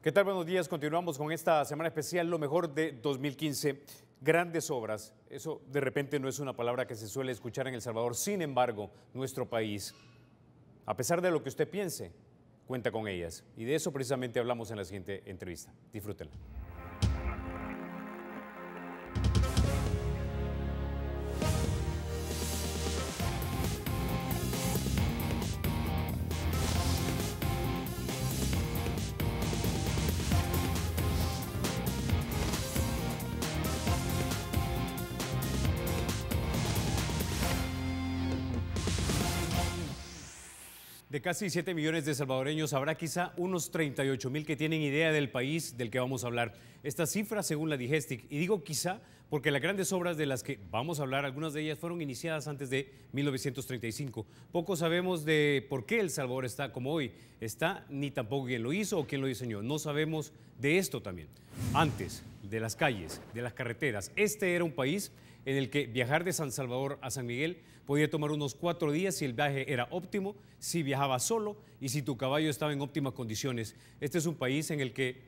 ¿Qué tal? Buenos días. Continuamos con esta semana especial, lo mejor de 2015. Grandes obras. Eso de repente no es una palabra que se suele escuchar en El Salvador. Sin embargo, nuestro país, a pesar de lo que usted piense, cuenta con ellas. Y de eso precisamente hablamos en la siguiente entrevista. Disfrútenla. De casi 7 millones de salvadoreños, habrá quizá unos 38.000 que tienen idea del país del que vamos a hablar. Esta cifra según la Digestic, y digo quizá porque las grandes obras de las que vamos a hablar, algunas de ellas fueron iniciadas antes de 1935. Poco sabemos de por qué El Salvador está como hoy está, ni tampoco quién lo hizo o quién lo diseñó. No sabemos de esto también. Antes, de las calles, de las carreteras, este era un país en el que viajar de San Salvador a San Miguel podía tomar unos 4 días si el viaje era óptimo, si viajaba solo y si tu caballo estaba en óptimas condiciones. Este es un país en el que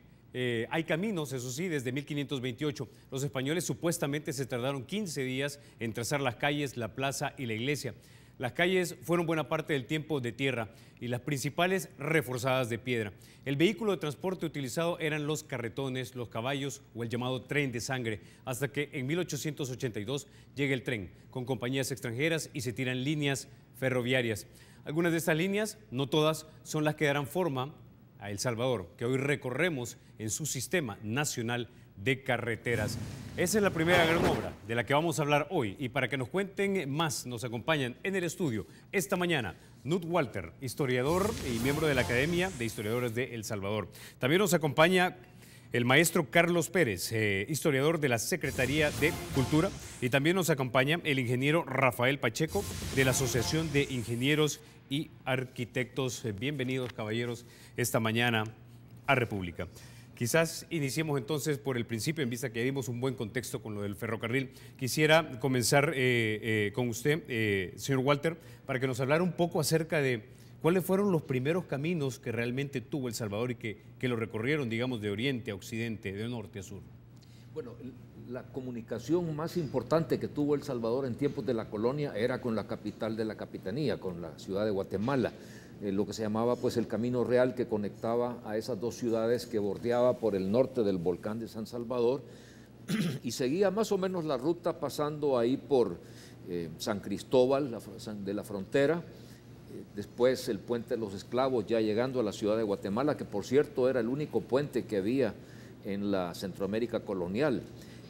hay caminos, eso sí, desde 1528. Los españoles supuestamente se tardaron 15 días en trazar las calles, la plaza y la iglesia. Las calles fueron buena parte del tiempo de tierra y las principales reforzadas de piedra. El vehículo de transporte utilizado eran los carretones, los caballos o el llamado tren de sangre, hasta que en 1882 llega el tren con compañías extranjeras y se tiran líneas ferroviarias. Algunas de estas líneas, no todas, son las que darán forma a El Salvador, que hoy recorremos en su sistema nacional de carreteras. Esa es la primera gran obra de la que vamos a hablar hoy, y para que nos cuenten más nos acompañan en el estudio esta mañana Knut Walter, historiador y miembro de la Academia de Historiadores de El Salvador. También nos acompaña el maestro Carlos Pérez, historiador de la Secretaría de Cultura, y también nos acompaña el ingeniero Rafael Pacheco de la Asociación de Ingenieros y Arquitectos. Bienvenidos, caballeros, esta mañana a República. Quizás iniciemos entonces por el principio, en vista que dimos un buen contexto con lo del ferrocarril. Quisiera comenzar con usted, señor Walter, para que nos hablara un poco acerca de cuáles fueron los primeros caminos que realmente tuvo El Salvador y que lo recorrieron, digamos, de oriente a occidente, de norte a sur. Bueno, la comunicación más importante que tuvo El Salvador en tiempos de la colonia era con la capital de la capitanía, con la ciudad de Guatemala. Lo que se llamaba pues el Camino Real, que conectaba a esas dos ciudades que bordeaba por el norte del volcán de San Salvador y seguía más o menos la ruta pasando ahí por San Cristóbal de la Frontera, después el puente de los esclavos ya llegando a la ciudad de Guatemala, que por cierto era el único puente que había en la Centroamérica colonial,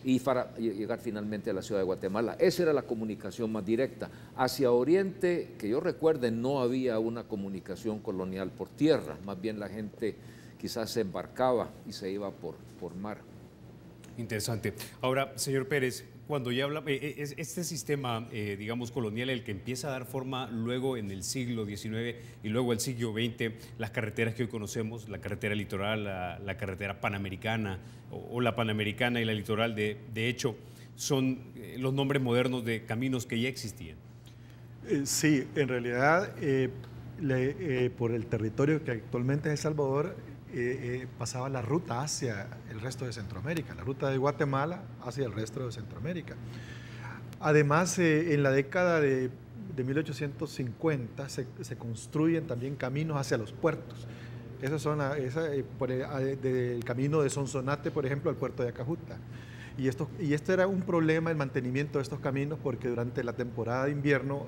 y para llegar finalmente a la ciudad de Guatemala. Esa era la comunicación más directa. Hacia Oriente, que yo recuerde, no había una comunicación colonial por tierra, más bien la gente quizás se embarcaba y se iba por mar. Interesante. Ahora, señor Pérez, cuando ya habla, este sistema, digamos, colonial, el que empieza a dar forma luego en el siglo XIX y luego el siglo XX, las carreteras que hoy conocemos, la carretera litoral, la carretera panamericana o la panamericana y la litoral, de hecho, son los nombres modernos de caminos que ya existían. Sí, en realidad, por el territorio que actualmente es El Salvador, pasaba la ruta hacia el resto de Centroamérica, la ruta de Guatemala hacia el resto de Centroamérica. Además, en la década de 1850 se construyen también caminos hacia los puertos. Esos son del camino de Sonsonate, por ejemplo, al puerto de Acajuta. Y esto era un problema, el mantenimiento de estos caminos, porque durante la temporada de invierno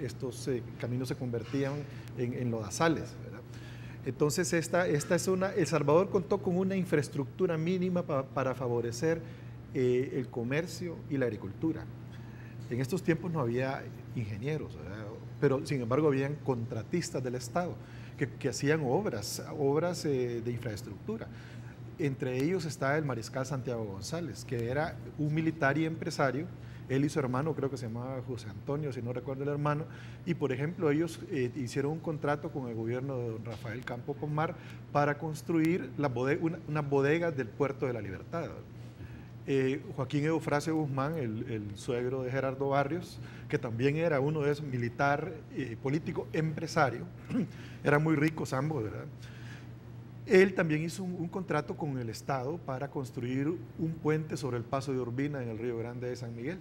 estos caminos se convertían en lodazales, ¿verdad? Entonces, El Salvador contó con una infraestructura mínima para favorecer el comercio y la agricultura. En estos tiempos no había ingenieros, ¿verdad? Pero sin embargo habían contratistas del Estado que hacían obras de infraestructura. Entre ellos está el mariscal Santiago González, que era un militar y empresario. Él y su hermano, creo que se llamaba José Antonio, si no recuerdo el hermano, y por ejemplo ellos hicieron un contrato con el gobierno de don Rafael Campo Pomar para construir unas bodegas del Puerto de la Libertad. Joaquín Eufrasio Guzmán, el suegro de Gerardo Barrios, que también era uno de esos militar, político, empresario, eran muy ricos ambos, ¿verdad? Él también hizo un contrato con el Estado para construir un puente sobre el paso de Urbina en el Río Grande de San Miguel.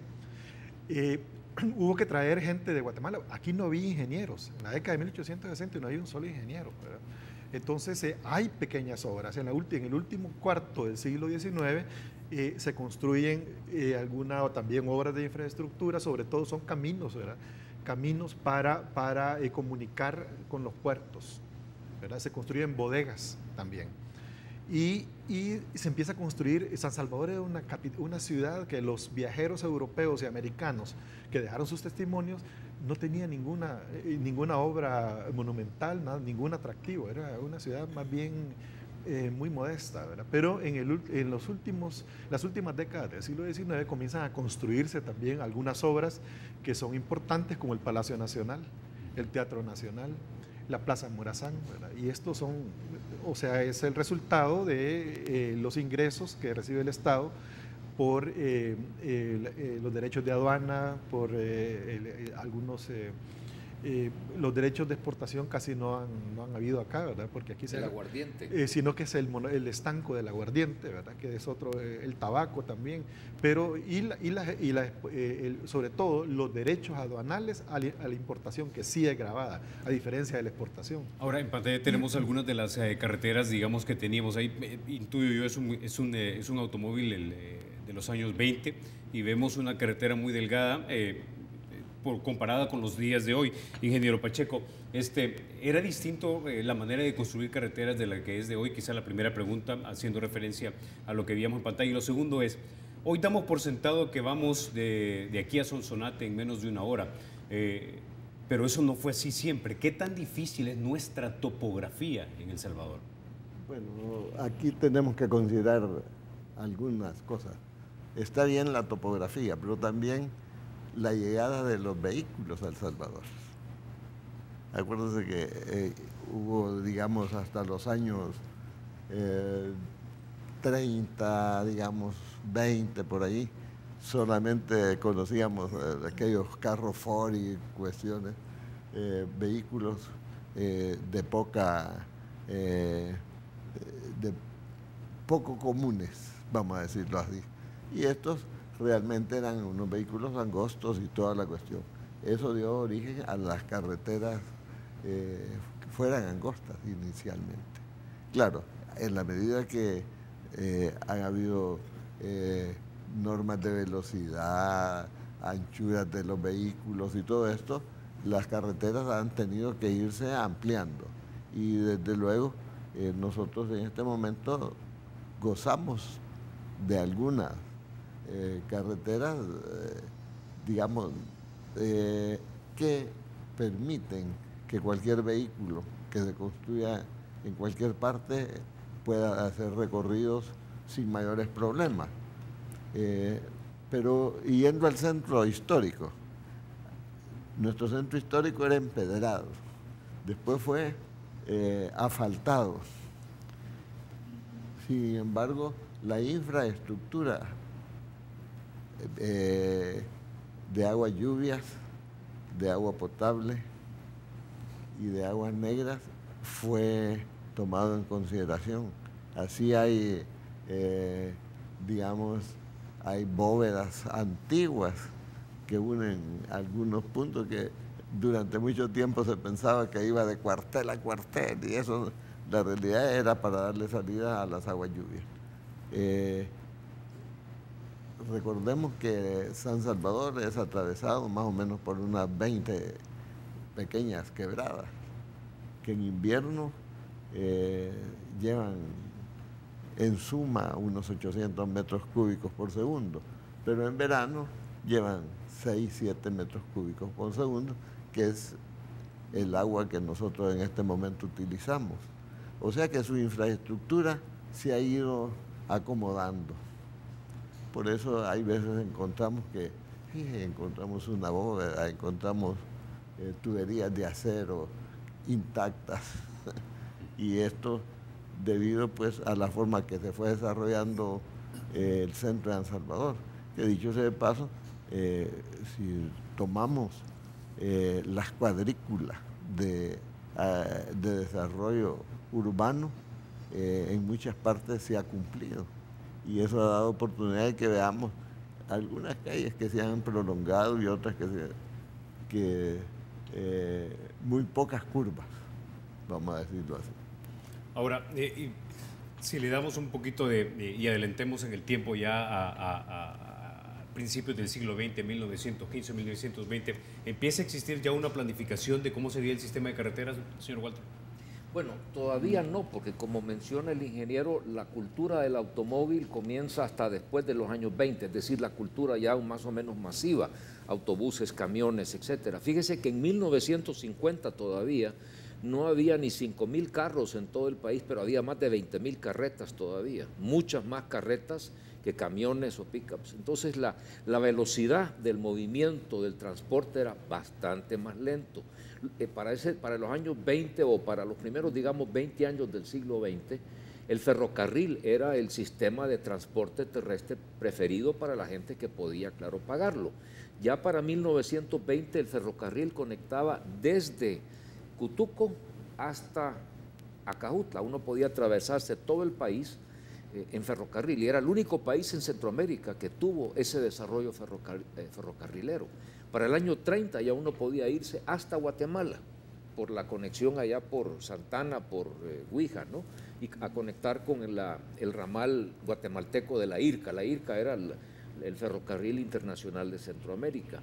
Hubo que traer gente de Guatemala. Aquí no había ingenieros. En la década de 1860 no había un solo ingeniero, ¿verdad? Entonces hay pequeñas obras. En el último cuarto del siglo XIX se construyen también obras de infraestructura, sobre todo son caminos, ¿verdad? Caminos para comunicar con los puertos, ¿verdad? Se construyen bodegas también. Y se empieza a construir. San Salvador era una ciudad que los viajeros europeos y americanos que dejaron sus testimonios no tenía ninguna obra monumental, ningún atractivo. Era una ciudad más bien muy modesta, ¿verdad? Pero en las últimas décadas del siglo XIX comienzan a construirse también algunas obras que son importantes, como el Palacio Nacional, el Teatro Nacional, la Plaza Morazán, ¿verdad? Y estos es el resultado de los ingresos que recibe el Estado por los derechos de aduana, por los derechos de exportación casi no han habido acá, ¿verdad? Porque aquí el aguardiente. Sino que es el estanco del aguardiente, ¿verdad? Que es otro, el tabaco también, pero sobre todo los derechos aduanales a la importación, que sí es grabada, a diferencia de la exportación. Ahora, en pantalla tenemos algunas de las carreteras, digamos, que teníamos ahí. Intuyo yo, es un automóvil de los años 20 y vemos una carretera muy delgada, comparada con los días de hoy. Ingeniero Pacheco, ¿era distinto la manera de construir carreteras de la que es de hoy? Quizá la primera pregunta, haciendo referencia a lo que veíamos en pantalla. Y lo segundo es, hoy damos por sentado que vamos de aquí a Sonsonate en menos de una hora, pero eso no fue así siempre. ¿Qué tan difícil es nuestra topografía en El Salvador? Bueno, aquí tenemos que considerar algunas cosas. Está bien la topografía, pero también la llegada de los vehículos a El Salvador. Acuérdense que hubo, digamos, hasta los años 30, digamos, 20 por ahí, solamente conocíamos aquellos carros Ford y cuestiones, vehículos de poco comunes, vamos a decirlo así. Y estos realmente eran unos vehículos angostos y toda la cuestión. Eso dio origen a las carreteras que fueran angostas inicialmente. Claro, en la medida que han habido normas de velocidad, anchuras de los vehículos y todo esto, las carreteras han tenido que irse ampliando. Y desde luego nosotros en este momento gozamos de algunas carreteras, digamos, que permiten que cualquier vehículo que se construya en cualquier parte pueda hacer recorridos sin mayores problemas. Pero yendo al centro histórico, nuestro centro histórico era empedrado, después fue asfaltado. Sin embargo, la infraestructura de aguas lluvias, de agua potable y de aguas negras fue tomado en consideración. Así hay, digamos, hay bóvedas antiguas que unen algunos puntos que durante mucho tiempo se pensaba que iba de cuartel a cuartel, y eso, la realidad era para darle salida a las aguas lluvias. Recordemos que San Salvador es atravesado más o menos por unas 20 pequeñas quebradas, que en invierno llevan en suma unos 800 metros cúbicos por segundo, pero en verano llevan 6-7 metros cúbicos por segundo, que es el agua que nosotros en este momento utilizamos. O sea que su infraestructura se ha ido acomodando. Por eso hay veces encontramos encontramos una bóveda, encontramos tuberías de acero intactas. Y esto debido pues a la forma que se fue desarrollando el centro de San Salvador, que dicho sea de paso, si tomamos las cuadrículas de desarrollo urbano, en muchas partes se ha cumplido. Y eso ha dado oportunidad de que veamos algunas calles que se han prolongado y otras que muy pocas curvas, vamos a decirlo así. Ahora, si le damos un poquito y adelantemos en el tiempo ya a principios del siglo XX, 1915, 1920, ¿empieza a existir ya una planificación de cómo sería el sistema de carreteras, señor Walter? Bueno, todavía no, porque como menciona el ingeniero, la cultura del automóvil comienza hasta después de los años 20, es decir, la cultura ya más o menos masiva, autobuses, camiones, etcétera. Fíjese que en 1950 todavía no había ni 5.000 carros en todo el país, pero había más de 20.000 carretas todavía, muchas más carretas que camiones o pickups. Entonces la velocidad del movimiento del transporte era bastante más lento. Para los años 20 o para los primeros, digamos, 20 años del siglo XX, el ferrocarril era el sistema de transporte terrestre preferido para la gente que podía, claro, pagarlo. Ya para 1920 el ferrocarril conectaba desde Cutuco hasta Acajutla. Uno podía atravesarse todo el país en ferrocarril y era el único país en Centroamérica que tuvo ese desarrollo ferrocarrilero. Para el año 30 ya uno podía irse hasta Guatemala por la conexión allá por Santana, por Huija, ¿no? Y a conectar con el ramal guatemalteco de la IRCA. La IRCA era el ferrocarril internacional de Centroamérica.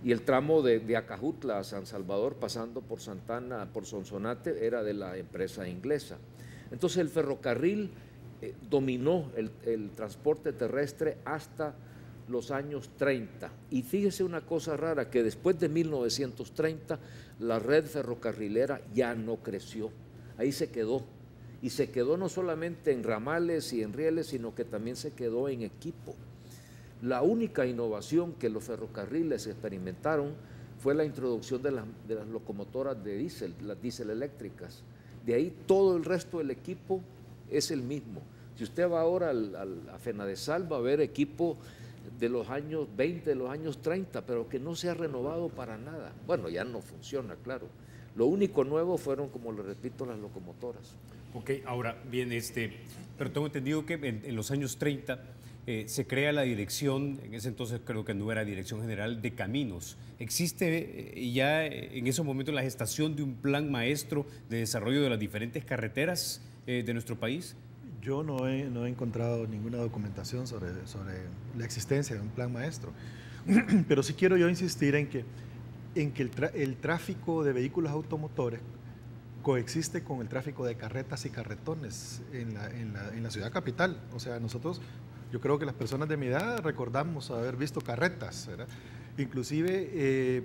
Y el tramo de Acajutla a San Salvador, pasando por Santana, por Sonsonate, era de la empresa inglesa. Entonces el ferrocarril dominó el transporte terrestre hasta los años 30. Y fíjese una cosa rara, que después de 1930 la red ferrocarrilera ya no creció, ahí se quedó. Y se quedó no solamente en ramales y en rieles, sino que también se quedó en equipo. La única innovación que los ferrocarriles experimentaron fue la introducción de las locomotoras de diésel, las diésel eléctricas. De ahí todo el resto del equipo es el mismo. Si usted va ahora a Fenadesal, va a ver equipo de los años 20, de los años 30, pero que no se ha renovado para nada. Bueno, ya no funciona, claro. Lo único nuevo fueron, como le repito, las locomotoras. Ok, ahora bien, pero tengo entendido que en los años 30 se crea la dirección, en ese entonces creo que no era Dirección General de Caminos. ¿Existe ya en esos momentos la gestación de un plan maestro de desarrollo de las diferentes carreteras de nuestro país? Yo no he encontrado ninguna documentación sobre la existencia de un plan maestro, pero sí quiero yo insistir en que el tráfico de vehículos automotores coexiste con el tráfico de carretas y carretones en la ciudad capital. O sea, yo creo que las personas de mi edad recordamos haber visto carretas, ¿verdad? Inclusive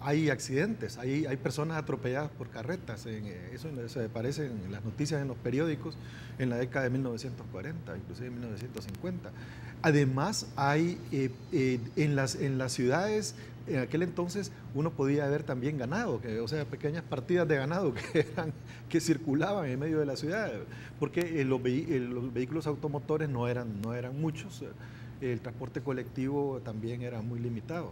hay accidentes, hay personas atropelladas por carretas, eso se aparece en las noticias en los periódicos en la década de 1940, inclusive en 1950. Además, hay en las ciudades, en aquel entonces uno podía ver también ganado, o sea, pequeñas partidas de ganado que circulaban en medio de la ciudad, porque los vehículos automotores no eran muchos, el transporte colectivo también era muy limitado.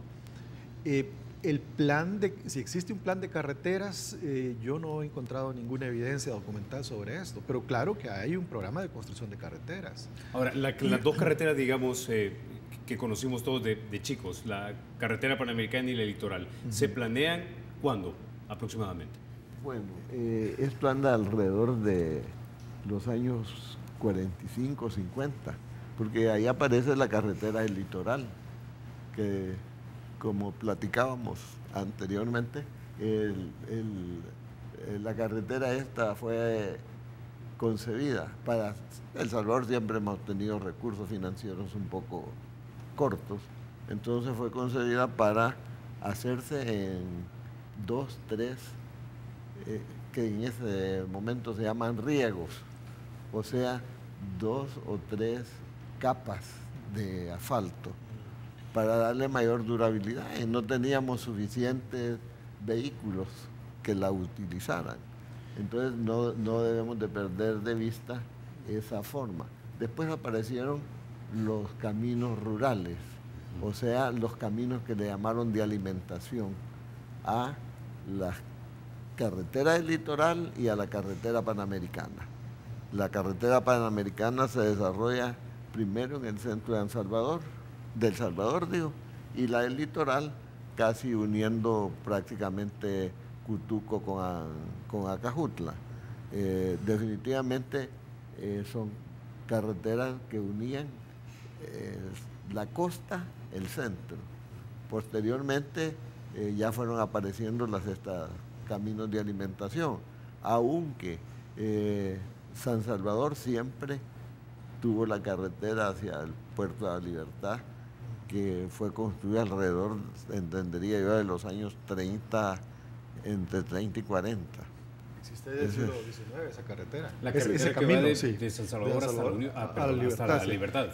Si existe un plan de carreteras, yo no he encontrado ninguna evidencia documental sobre esto, pero claro que hay un programa de construcción de carreteras. Ahora, las dos carreteras, digamos, que conocimos todos de chicos, la carretera panamericana y la litoral, ¿se planean cuándo aproximadamente? Bueno, esto anda alrededor de los años 45, 50, porque ahí aparece la carretera del litoral, que como platicábamos anteriormente, la carretera esta fue concebida para El Salvador. Siempre hemos tenido recursos financieros un poco cortos, entonces fue concebida para hacerse en 2, 3, que en ese momento se llaman riegos, o sea, 2 o 3 capas de asfalto, para darle mayor durabilidad, y no teníamos suficientes vehículos que la utilizaran. Entonces no debemos de perder de vista esa forma. Después aparecieron los caminos rurales, o sea, los caminos que le llamaron de alimentación a la carretera del litoral y a la carretera panamericana. La carretera panamericana se desarrolla primero en el centro de El Salvador, y la del litoral casi uniendo prácticamente Cutuco con Acajutla. Definitivamente son carreteras que unían la costa, el centro. Posteriormente ya fueron apareciendo estos caminos de alimentación, aunque San Salvador siempre tuvo la carretera hacia el Puerto de la Libertad, que fue construida alrededor, entendería yo, de los años 30, entre 30 y 40. Existe desde el siglo XIX esa carretera. La carretera ese que camino, va sí, de San Salvador hasta la Libertad.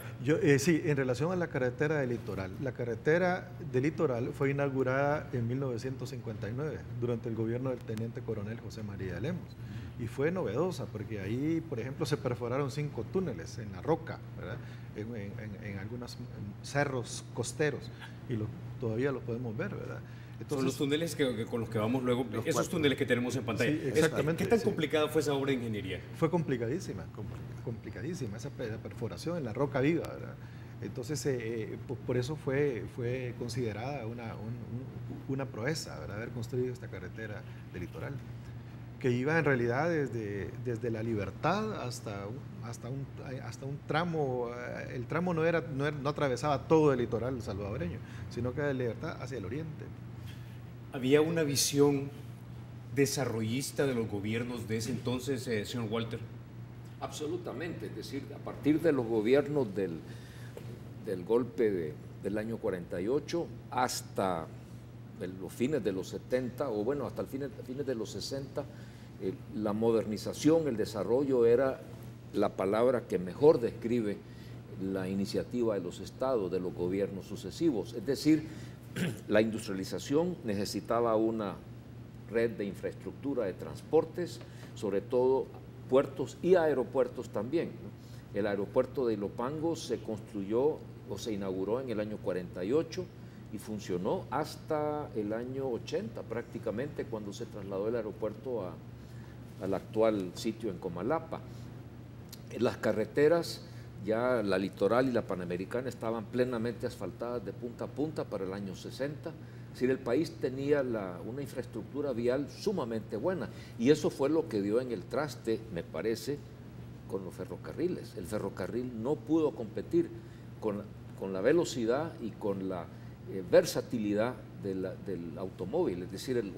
Sí, en relación a la carretera del litoral. La carretera del litoral fue inaugurada en 1959 durante el gobierno del teniente coronel José María de Lemos. Y fue novedosa porque ahí, por ejemplo, se perforaron 5 túneles en la roca, ¿verdad? En algunos cerros costeros, y todavía lo podemos ver, ¿verdad? Entonces, son los túneles con los que vamos luego, esos túneles que tenemos en pantalla. Sí, exactamente. ¿Qué tan complicada fue esa obra de ingeniería? Fue complicadísima, complicadísima, esa perforación en la roca viva, ¿verdad? Entonces, por eso fue considerada una proeza, ¿verdad? Haber construido esta carretera del litoral, que iba en realidad desde la Libertad hasta un tramo. El tramo no atravesaba todo el litoral salvadoreño, sino que de Libertad hacia el oriente. ¿Había una visión desarrollista de los gobiernos de ese entonces, señor Walter? Absolutamente, es decir, a partir de los gobiernos del golpe del año 48 hasta los fines de los 70, o bueno, hasta fines de los 60, la modernización, el desarrollo era la palabra que mejor describe la iniciativa de los estados, de los gobiernos sucesivos. Es decir, la industrialización necesitaba una red de infraestructura de transportes, sobre todo puertos y aeropuertos también, ¿no? El aeropuerto de Ilopango se construyó o se inauguró en el año 48 y funcionó hasta el año 80 prácticamente, cuando se trasladó el aeropuerto al actual sitio en Comalapa. Las carreteras, ya la litoral y la panamericana, estaban plenamente asfaltadas de punta a punta para el año 60. Es decir, el país tenía una infraestructura vial sumamente buena, y eso fue lo que dio en el traste, me parece, con los ferrocarriles. El ferrocarril no pudo competir con la velocidad y con la versatilidad del automóvil, es decir, el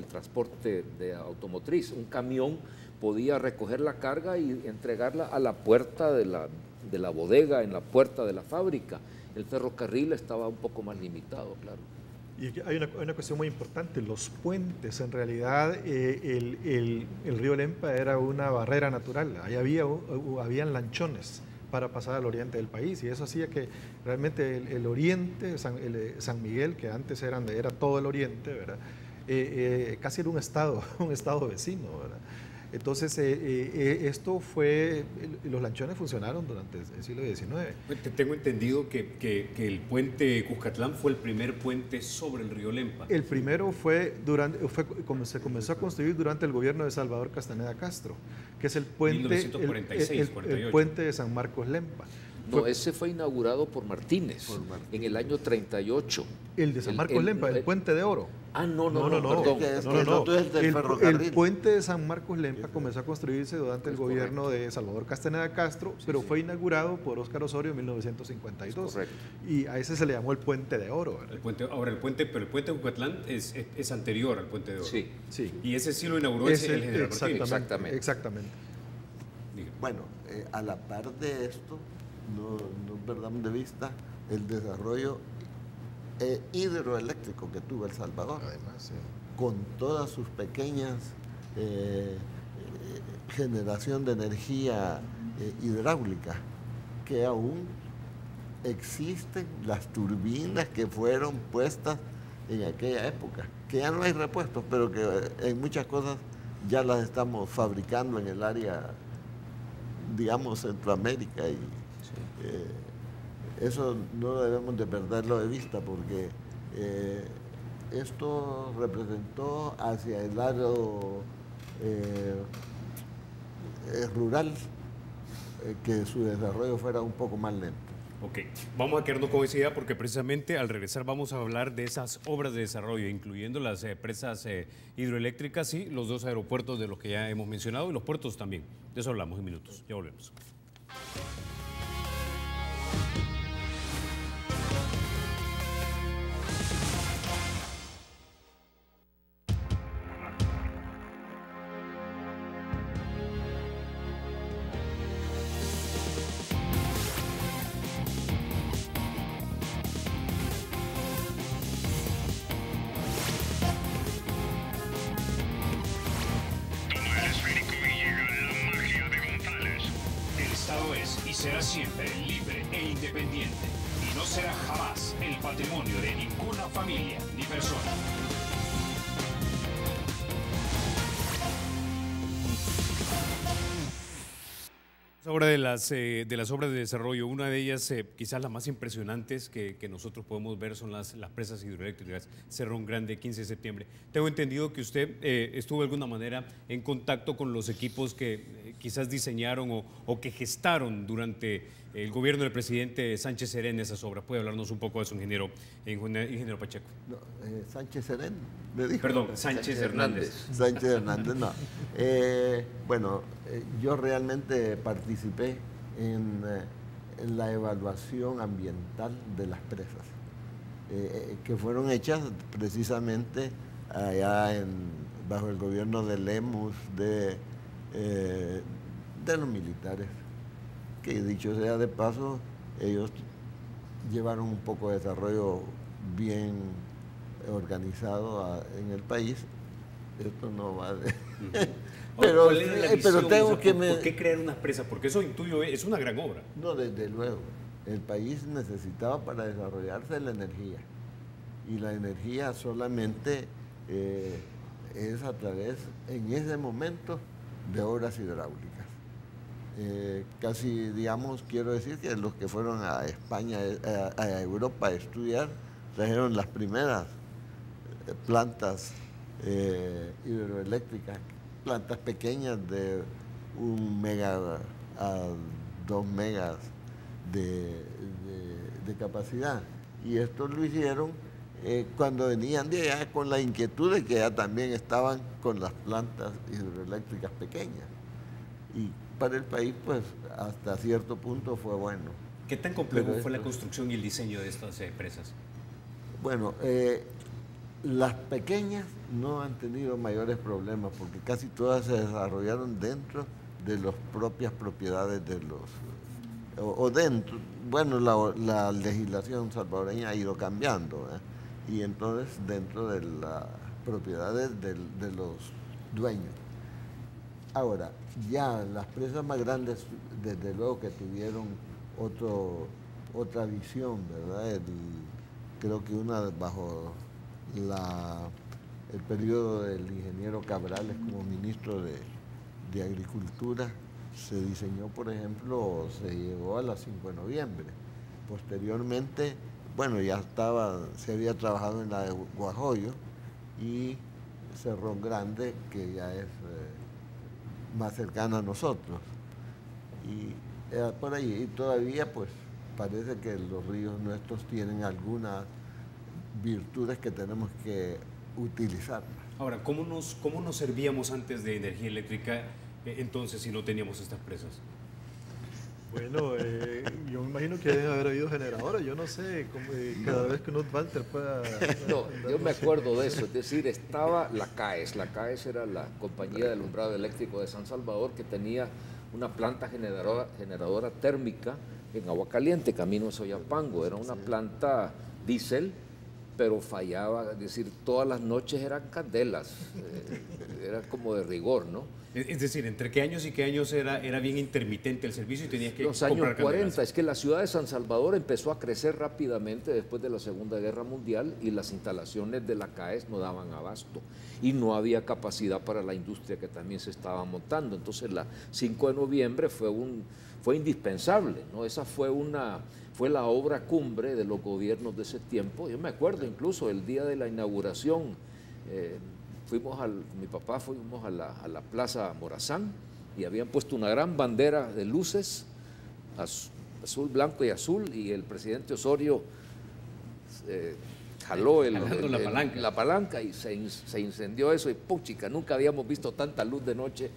transporte de automotriz. Un camión podía recoger la carga y entregarla a la puerta de la bodega, en la puerta de la fábrica. El ferrocarril estaba un poco más limitado, claro. Y hay una cuestión muy importante, los puentes. En realidad el río Lempa era una barrera natural, ahí habían lanchones para pasar al oriente del país, y eso hacía que realmente el oriente, San Miguel, que antes era todo el oriente, ¿verdad? Casi era un estado vecino, ¿verdad? Entonces, los lanchones funcionaron durante el siglo XIX. Tengo entendido que el puente Cuscatlán fue el primer puente sobre el río Lempa. El primero se comenzó a construir durante el gobierno de Salvador Castaneda Castro, que es el puente, 1946, el puente de San Marcos Lempa. No, ese fue inaugurado por Martínez en el año 38. El de San Marcos Lempa, el puente de oro. No, perdón. El puente de San Marcos Lempa comenzó a construirse durante el gobierno de Salvador Castaneda Castro, pero fue inaugurado por Óscar Osorio en 1952. Correcto. Y a ese se le llamó el puente de oro. Pero el puente de Cucatlán es anterior al puente de oro. Sí. Y ese sí lo inauguró el general Martínez. Exactamente. Bueno, a la par de esto, no perdamos de vista el desarrollo hidroeléctrico que tuvo El Salvador. Además, sí. Con todas sus pequeñas generación de energía hidráulica, que aún existen las turbinas que fueron puestas en aquella época, que ya no hay repuestos, pero que en muchas cosas ya las estamos fabricando en el área, digamos, Centroamérica, y eso no debemos de perderlo de vista, porque esto representó hacia el lado rural que su desarrollo fuera un poco más lento. Ok, vamos a quedarnos con esa idea porque precisamente al regresar vamos a hablar de esas obras de desarrollo, incluyendo las presas hidroeléctricas y los dos aeropuertos de los que ya hemos mencionado y los puertos también. De eso hablamos en minutos. Ya volvemos. Será siempre libre e independiente y no será jamás el patrimonio de ninguna familia ni persona. Ahora de las obras de desarrollo, una de ellas, quizás las más impresionantes que nosotros podemos ver son las presas hidroeléctricas, Cerrón Grande, 15 de septiembre. Tengo entendido que usted estuvo de alguna manera en contacto con los equipos que quizás diseñaron o que gestaron durante el gobierno del presidente Sánchez Serén esas obras. ¿Puede hablarnos un poco de eso, ingeniero Pacheco? No, Sánchez Serén, le dijo. Perdón, Sánchez Hernández. Sánchez Hernández, no. Bueno, yo realmente participé en la evaluación ambiental de las presas, que fueron hechas precisamente allá bajo el gobierno de Lemus, de los militares, que dicho sea de paso, ellos llevaron un poco de desarrollo bien organizado en el país. Esto no va de... pero tengo que... ¿Por qué crear unas presas? Porque eso intuyo es una gran obra. No, desde luego. El país necesitaba para desarrollarse la energía. Y la energía solamente es a través, en ese momento, de obras hidráulicas. Casi, digamos, quiero decir que los que fueron a España, a Europa a estudiar, trajeron las primeras plantas hidroeléctricas, plantas pequeñas de 1 mega a 2 megas de capacidad. Y esto lo hicieron cuando venían de allá con la inquietud de que ya también estaban con las plantas hidroeléctricas pequeñas. Y para el país, pues, hasta cierto punto fue bueno. ¿Qué tan complejo fue la construcción y el diseño de estas presas? Bueno, las pequeñas no han tenido mayores problemas porque casi todas se desarrollaron dentro de las propias propiedades de los... dentro, bueno, la legislación salvadoreña ha ido cambiando, y entonces dentro de las propiedades de los dueños. Ahora, ya las presas más grandes, desde luego que tuvieron otra visión, ¿verdad? Creo que una bajo el periodo del ingeniero Cabrales como ministro de Agricultura, se diseñó, por ejemplo, se llegó a la 5 de noviembre. Posteriormente, bueno, ya se había trabajado en la de Guajoyo y Cerrón Grande, que ya es más cercana a nosotros. Y por ahí, y todavía pues parece que los ríos nuestros tienen algunas virtudes que tenemos que utilizar. Ahora, ¿cómo nos servíamos antes de energía eléctrica entonces si no teníamos estas presas? Bueno, yo me imagino que deben haber habido generadores, yo no sé, cada vez que Walter pueda... No, yo me acuerdo de eso, es decir, estaba la CAES era la Compañía de Alumbrado Eléctrico de San Salvador, que tenía una planta generadora térmica en Agua Caliente, camino a Soyapango, era una planta diésel, pero fallaba, es decir, todas las noches eran candelas, era como de rigor, ¿no? Es decir, ¿entre qué años y qué años era bien intermitente el servicio y tenías que Los años comprar 40, candelas? es que la ciudad de San Salvador empezó a crecer rápidamente después de la Segunda Guerra Mundial y las instalaciones de la CAES no daban abasto y no había capacidad para la industria que también se estaba montando. Entonces la 5 de noviembre fue indispensable, ¿no? Esa fue la obra cumbre de los gobiernos de ese tiempo. Yo me acuerdo incluso el día de la inauguración, mi papá fuimos a la Plaza Morazán y habían puesto una gran bandera de luces azul, blanco y azul, y el presidente Osorio jaló la palanca y se incendió eso, y puchica, nunca habíamos visto tanta luz de noche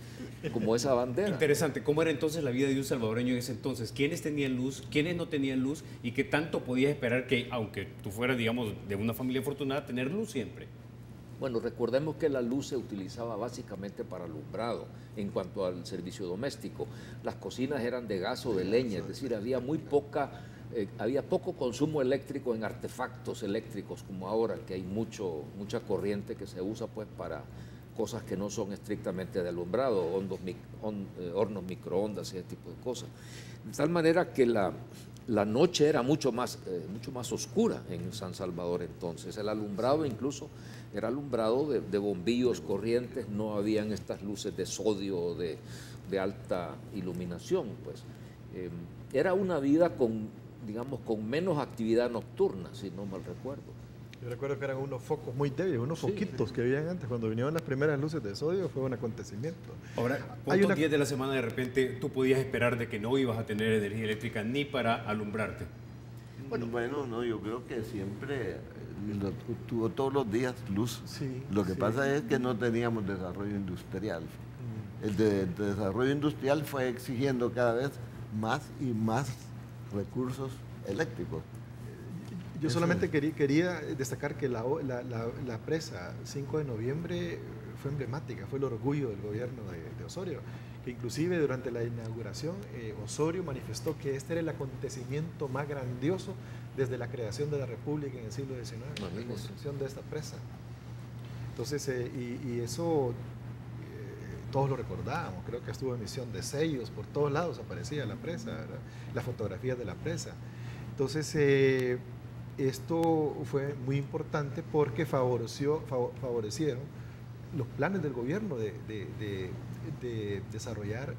como esa bandera. Interesante, ¿cómo era entonces la vida de un salvadoreño en ese entonces? ¿Quiénes tenían luz, quiénes no tenían luz, y qué tanto podías esperar que, aunque tú fueras, digamos, de una familia afortunada, tener luz siempre? Bueno, recordemos que la luz se utilizaba básicamente para alumbrado en cuanto al servicio doméstico. Las cocinas eran de gas o de leña, es decir, había poco consumo eléctrico en artefactos eléctricos como ahora, que hay mucha corriente que se usa pues para cosas que no son estrictamente de alumbrado, hornos microondas y ese tipo de cosas. De tal manera que la noche era mucho más oscura en San Salvador entonces. El alumbrado incluso era alumbrado de bombillos corrientes, no habían estas luces de sodio de alta iluminación, pues. Era una vida con menos actividad nocturna, si no mal recuerdo. Yo recuerdo que eran unos focos muy débiles, unos foquitos que habían antes. Cuando vinieron las primeras luces de sodio fue un acontecimiento. Ahora, ¿cuántos días de la semana de repente tú podías esperar de que no ibas a tener energía eléctrica ni para alumbrarte? Bueno, no, yo creo que siempre tuvo todos los días luz. Sí, Lo que pasa es que no teníamos desarrollo industrial. El desarrollo industrial fue exigiendo cada vez más y más recursos eléctricos. Yo solamente quería destacar que la presa 5 de noviembre fue emblemática, fue el orgullo del gobierno de Osorio, que inclusive durante la inauguración Osorio manifestó que este era el acontecimiento más grandioso desde la creación de la República en el siglo XIX, la construcción de esta presa. Entonces, y eso todos lo recordábamos, creo que estuvo emisión de sellos, por todos lados aparecía la presa, ¿verdad? Las fotografías de la presa. Entonces, esto fue muy importante porque favorecieron los planes del gobierno de desarrollar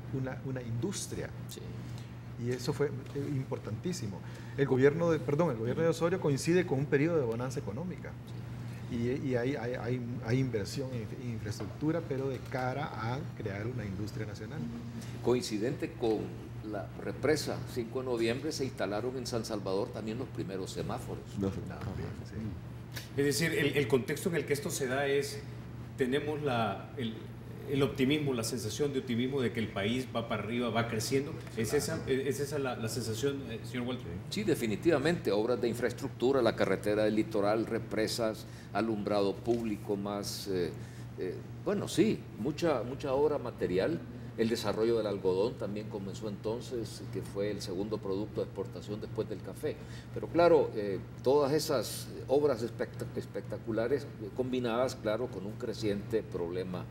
una industria. Sí. Y eso fue importantísimo. El gobierno de Osorio coincide con un periodo de bonanza económica. Sí. Y hay inversión en infraestructura, pero de cara a crear una industria nacional. Coincidente con la represa 5 de noviembre, se instalaron en San Salvador también los primeros semáforos. Es decir, el contexto en el que esto se da es, tenemos el optimismo, la sensación de optimismo de que el país va para arriba, va creciendo. ¿Es esa la sensación, señor Walter? Sí, definitivamente. Obras de infraestructura, la carretera del litoral, represas, alumbrado público más... bueno, sí, mucha obra material. El desarrollo del algodón también comenzó entonces, que fue el segundo producto de exportación después del café. Pero claro, todas esas obras espectaculares combinadas, claro, con un creciente problema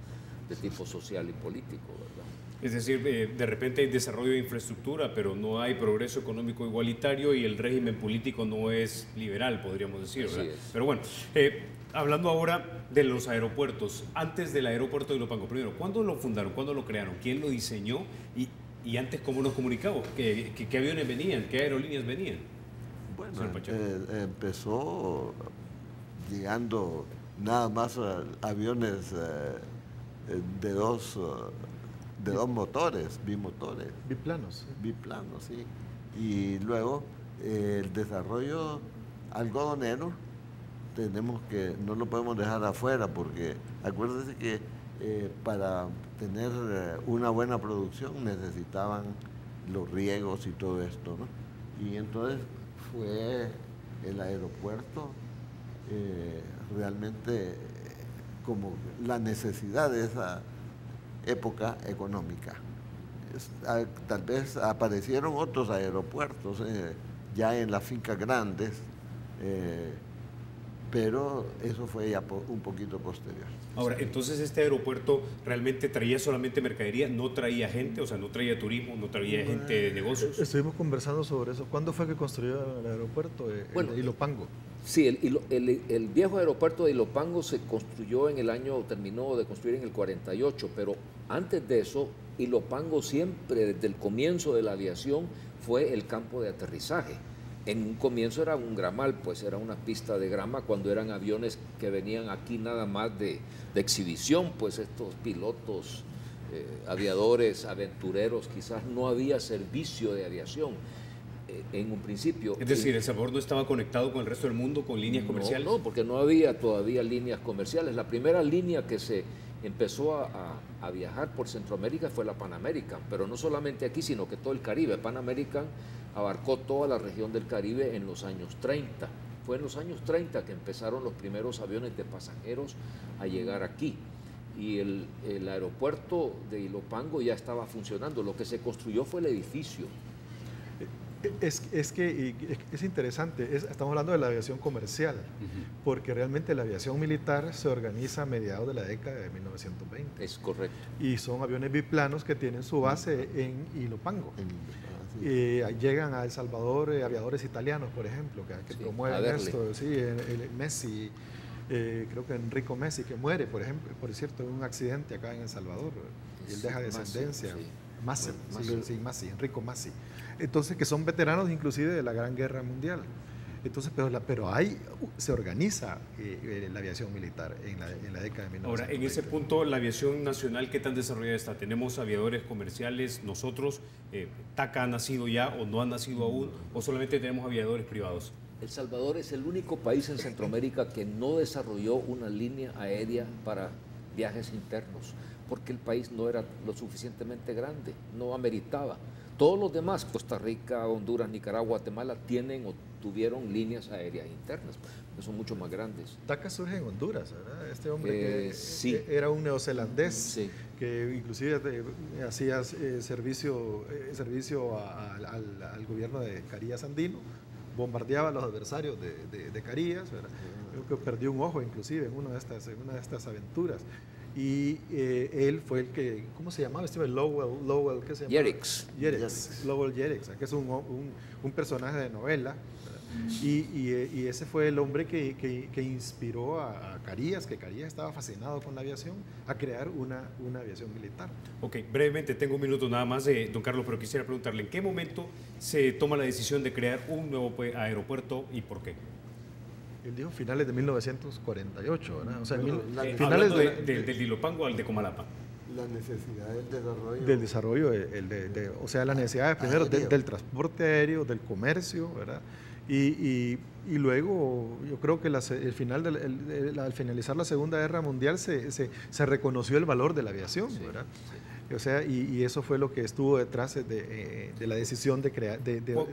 de tipo social y político, ¿verdad? Es decir, de repente hay desarrollo de infraestructura, pero no hay progreso económico igualitario y el régimen político no es liberal, podríamos decir, ¿verdad? Así es. Pero bueno, hablando ahora de los aeropuertos, antes del aeropuerto de Ilopango, primero, ¿cuándo lo fundaron? ¿Cuándo lo crearon? ¿Quién lo diseñó? Y antes, ¿cómo nos comunicamos? ¿Qué aviones venían? ¿Qué aerolíneas venían? Bueno, empezó llegando nada más aviones de dos motores, bimotores. Biplanos. Biplanos, sí. Y luego el desarrollo algodonero no lo podemos dejar afuera, porque acuérdense que para tener una buena producción necesitaban los riegos y todo esto, ¿no? Y entonces fue el aeropuerto realmente como la necesidad de esa época económica. Tal vez aparecieron otros aeropuertos ya en las fincas grandes, pero eso fue ya un poquito posterior. Ahora, entonces este aeropuerto realmente traía solamente mercadería, no traía gente, o sea, no traía turismo, no traía gente de negocios. Estuvimos conversando sobre eso. ¿Cuándo fue que construyó el aeropuerto de Ilopango? Sí, el viejo aeropuerto de Ilopango se construyó terminó de construir en el 48, pero antes de eso, Ilopango siempre, desde el comienzo de la aviación, fue el campo de aterrizaje. En un comienzo era un gramal, pues era una pista de grama cuando eran aviones que venían aquí nada más de exhibición, pues estos pilotos aviadores, aventureros, quizás no había servicio de aviación en un principio. Es decir, El Salvador no estaba conectado con el resto del mundo, con líneas comerciales. No, porque no había todavía líneas comerciales. La primera línea que se empezó a viajar por Centroamérica fue la Pan American, pero no solamente aquí, sino que todo el Caribe. Pan American abarcó toda la región del Caribe en los años 30. Fue en los años 30 que empezaron los primeros aviones de pasajeros a llegar aquí. Y el aeropuerto de Ilopango ya estaba funcionando. Lo que se construyó fue el edificio. Es que es interesante, estamos hablando de la aviación comercial, porque realmente la aviación militar se organiza a mediados de la década de 1920. Es correcto. Y son aviones biplanos que tienen su base en Ilopango. Llegan a El Salvador aviadores italianos, por ejemplo, que promueven esto. Sí, el Messi, creo que Enrico Messi, que muere, por ejemplo, por cierto, en un accidente acá en El Salvador. Y él deja descendencia. Massi, Enrico Massi. Entonces, que son veteranos inclusive de la Gran Guerra Mundial. Entonces, pero se organiza la aviación militar en la década de 1920. Ahora, en ese punto, la aviación nacional, ¿qué tan desarrollada está? ¿Tenemos aviadores comerciales nosotros? ¿TACA ha nacido ya o no ha nacido aún? ¿O solamente tenemos aviadores privados? El Salvador es el único país en Centroamérica que no desarrolló una línea aérea para viajes internos, porque el país no era lo suficientemente grande, no ameritaba. Todos los demás, Costa Rica, Honduras, Nicaragua, Guatemala, tienen o tuvieron líneas aéreas internas, que son mucho más grandes. TACA surge en Honduras, ¿verdad? Este hombre sí. Era un neozelandés, sí, que inclusive hacía servicio al gobierno de Carías Andino, bombardeaba a los adversarios de Carías, ¿verdad? Creo que perdió un ojo inclusive en una de estas aventuras. Y él fue el que, ¿cómo se llamaba? Lowell, ¿qué se llama? Yerix. Lowell Yerix, que es un personaje de novela. Y ese fue el hombre que inspiró a Carías, que Carías estaba fascinado con la aviación, a crear una aviación militar. Ok, brevemente, tengo un minuto nada más, don Carlos, pero quisiera preguntarle, ¿en qué momento se toma la decisión de crear un nuevo aeropuerto y por qué? Él dijo finales de 1948, ¿verdad? O sea, finales del Ilopango al de Comalapa. La necesidad del desarrollo. Del desarrollo, o sea, las necesidades primero del transporte aéreo, del comercio, ¿verdad? Y luego yo creo que al finalizar la Segunda Guerra Mundial se reconoció el valor de la aviación, sí, ¿verdad? O sea, y eso fue lo que estuvo detrás de la decisión de crear.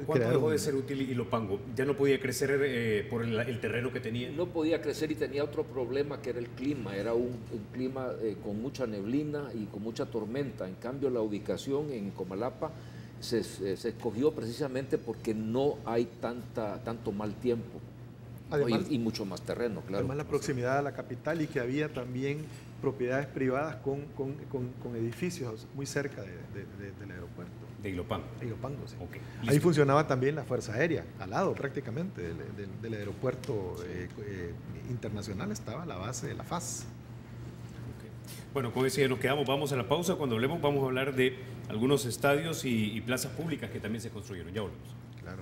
¿Cuánto dejó de ser útil Ilopango? ¿Ya no podía crecer por el terreno que tenía? No podía crecer y tenía otro problema que era el clima. Era un clima con mucha neblina y con mucha tormenta. En cambio, la ubicación en Comalapa se escogió precisamente porque no hay tanto mal tiempo. Además, y mucho más terreno, claro. Además, la proximidad a la capital y que había también propiedades privadas con edificios muy cerca del aeropuerto. De Ilopango. Ilopango, sí. Okay, ahí funcionaba también la Fuerza Aérea, al lado prácticamente del aeropuerto internacional estaba la base de la FAS. Okay. Bueno, con eso ya nos quedamos, vamos a la pausa. Cuando hablemos vamos a hablar de algunos estadios y plazas públicas que también se construyeron. Ya volvemos. Claro.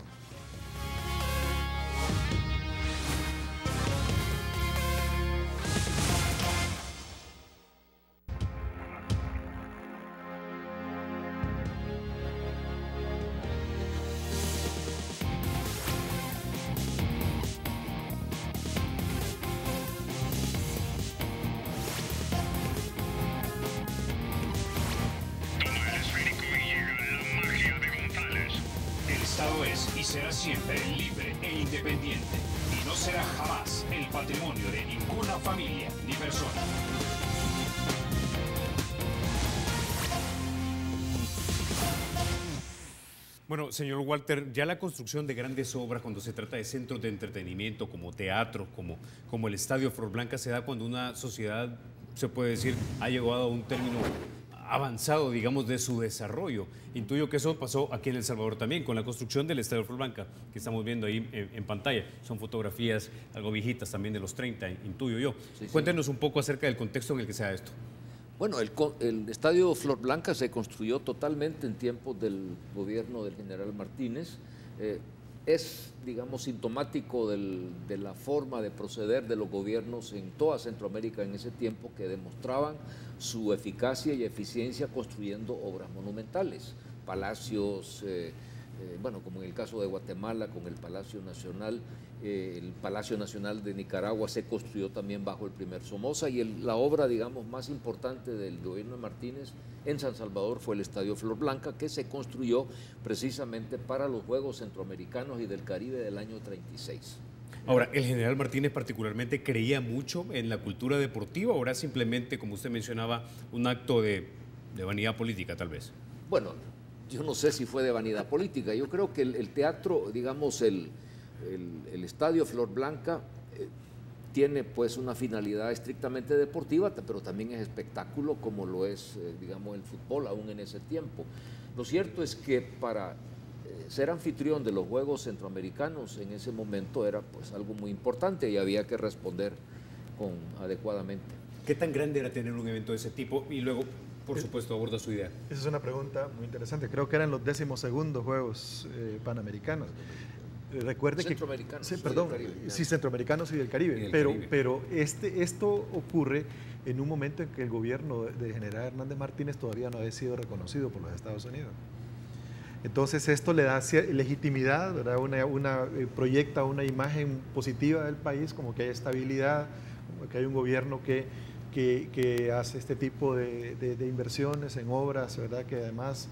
Será siempre libre e independiente y no será jamás el patrimonio de ninguna familia ni persona. Bueno, señor Walter, ya la construcción de grandes obras cuando se trata de centros de entretenimiento como teatros, como el Estadio Flor Blanca, se da cuando una sociedad, se puede decir, ha llegado a un término avanzado, digamos, de su desarrollo. Intuyo que eso pasó aquí en El Salvador también, con la construcción del Estadio Flor Blanca, que estamos viendo ahí en pantalla. Son fotografías algo viejitas también de los 30, intuyo yo. Sí, cuéntenos un poco acerca del contexto en el que se da esto. Bueno, el Estadio Flor Blanca se construyó totalmente en tiempos del gobierno del general Martínez. es, digamos, sintomático de la forma de proceder de los gobiernos en toda Centroamérica en ese tiempo, que demostraban su eficacia y eficiencia construyendo obras monumentales, palacios, bueno, como en el caso de Guatemala, con el Palacio Nacional de Nicaragua se construyó también bajo el primer Somoza, y la obra, digamos, más importante del gobierno de Martínez en San Salvador fue el Estadio Flor Blanca, que se construyó precisamente para los Juegos Centroamericanos y del Caribe del año 36. Ahora, ¿el general Martínez particularmente creía mucho en la cultura deportiva o era simplemente, como usted mencionaba, un acto de vanidad política, tal vez? Bueno, yo no sé si fue de vanidad política. Yo creo que el teatro, digamos, el Estadio Flor Blanca tiene pues una finalidad estrictamente deportiva, pero también es espectáculo, como lo es, digamos, el fútbol aún en ese tiempo. Lo cierto es que para ser anfitrión de los Juegos Centroamericanos en ese momento era pues algo muy importante y había que responder adecuadamente. ¿Qué tan grande era tener un evento de ese tipo? Y luego, por supuesto, aborda su idea. Esa es una pregunta muy interesante. Creo que eran los 12º Juegos Panamericanos. Recuerde Centroamericanos, que perdón, sí, centroamericanos y del Caribe, pero esto ocurre en un momento en que el gobierno del general Hernández Martínez todavía no había sido reconocido por los Estados Unidos. Entonces esto le da legitimidad, ¿verdad? Proyecta una imagen positiva del país, como que hay estabilidad, como que hay un gobierno que hace este tipo de inversiones en obras, ¿verdad? Que además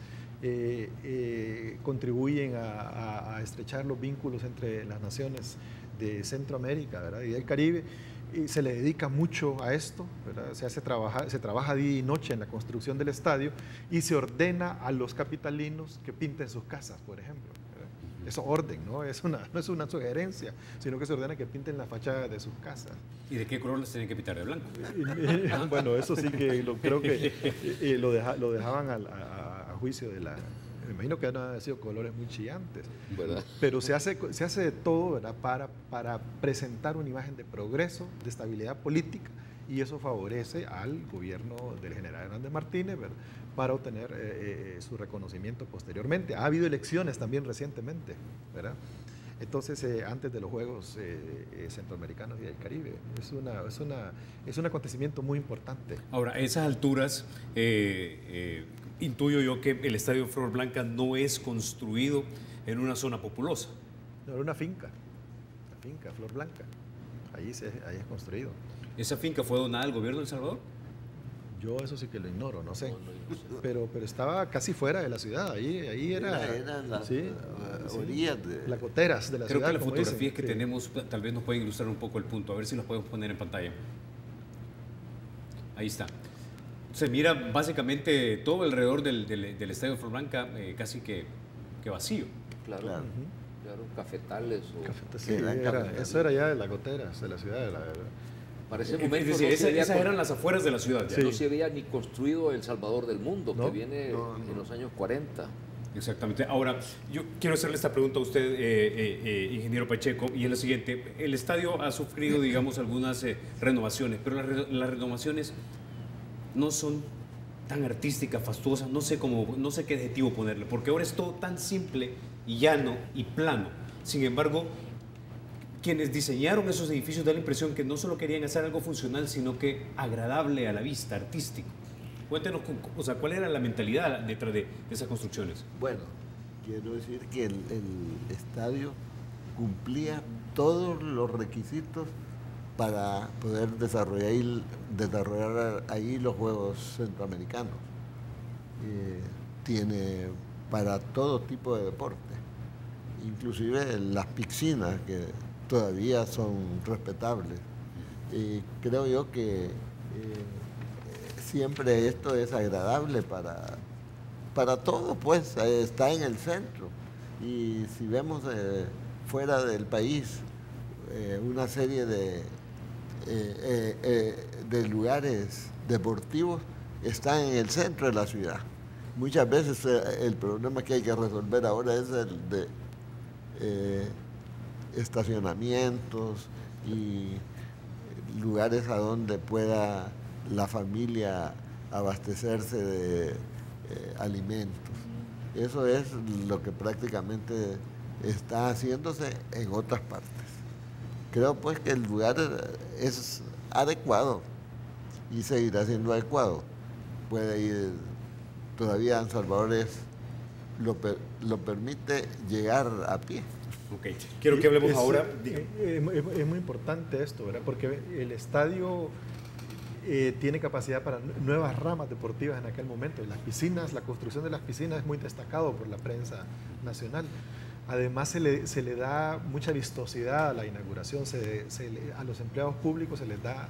contribuyen a estrechar los vínculos entre las naciones de Centroamérica, ¿verdad? Y del Caribe, y se le dedica mucho a esto, ¿verdad? Se trabaja día y noche en la construcción del estadio y se ordena a los capitalinos que pinten sus casas, por ejemplo, ¿verdad? Eso orden, ¿no? No es una sugerencia, sino que se ordena que pinten la fachada de sus casas. ¿Y de qué color las tienen que pintar? ¿De blanco? Bueno, eso sí que creo que lo dejaban a juicio de la... Me imagino que no han sido colores muy chillantes, ¿verdad? Pero se hace de todo, ¿verdad? Para presentar una imagen de progreso, de estabilidad política, y eso favorece al gobierno del general Hernández Martínez, ¿verdad? Para obtener su reconocimiento posteriormente. Ha habido elecciones también recientemente, ¿verdad? Entonces, antes de los Juegos Centroamericanos y del Caribe. Es un acontecimiento muy importante. Ahora, a esas alturas, intuyo yo que el Estadio Flor Blanca no es construido en una zona populosa. No, era una finca, Flor Blanca. Ahí es construido. ¿Esa finca fue donada al gobierno de El Salvador? Yo eso sí que lo ignoro, no sé. Pero estaba casi fuera de la ciudad. Ahí eran las orillas de... Las goteras de la ciudad. Creo que las fotografías que tenemos tal vez nos pueden ilustrar un poco el punto. A ver si los podemos poner en pantalla. Ahí está. Se mira básicamente todo alrededor del Estadio Flor Blanca casi que vacío. Claro. Cafetales. Sí, eso era ya de las goteras de la ciudad. Para ese momento es decir, esas eran las afueras de la ciudad. Sí. No se había ni construido El Salvador del mundo, que viene en los años 40. Exactamente. Ahora, yo quiero hacerle esta pregunta a usted, ingeniero Pacheco, y es la siguiente. El estadio ha sufrido, digamos, algunas renovaciones, pero las renovaciones no son tan artísticas, fastuosas, no sé qué adjetivo ponerle, porque ahora es todo tan simple y llano y plano. Sin embargo, quienes diseñaron esos edificios da la impresión que no solo querían hacer algo funcional, sino que agradable a la vista, artístico. Cuéntenos, ¿cuál era la mentalidad detrás de esas construcciones? Bueno, quiero decir que el estadio cumplía todos los requisitos para poder desarrollar ahí los Juegos Centroamericanos. Tiene para todo tipo de deporte, inclusive las piscinas que todavía son respetables. Creo yo que siempre esto es agradable para todo, pues está en el centro. Y si vemos fuera del país una serie de lugares deportivos, están en el centro de la ciudad. Muchas veces el problema que hay que resolver ahora es el de estacionamientos y lugares a donde pueda la familia abastecerse de alimentos. Eso es lo que prácticamente está haciéndose en otras partes. Creo pues que el lugar es adecuado y seguirá siendo adecuado. Puede ir, todavía San Salvador lo permite llegar a pie. Ok, quiero que hablemos ahora. Es muy importante esto, ¿verdad? Porque el estadio tiene capacidad para nuevas ramas deportivas en aquel momento. Las piscinas, la construcción de las piscinas es muy destacado por la prensa nacional. Además se le da mucha vistosidad a la inauguración, a los empleados públicos se les da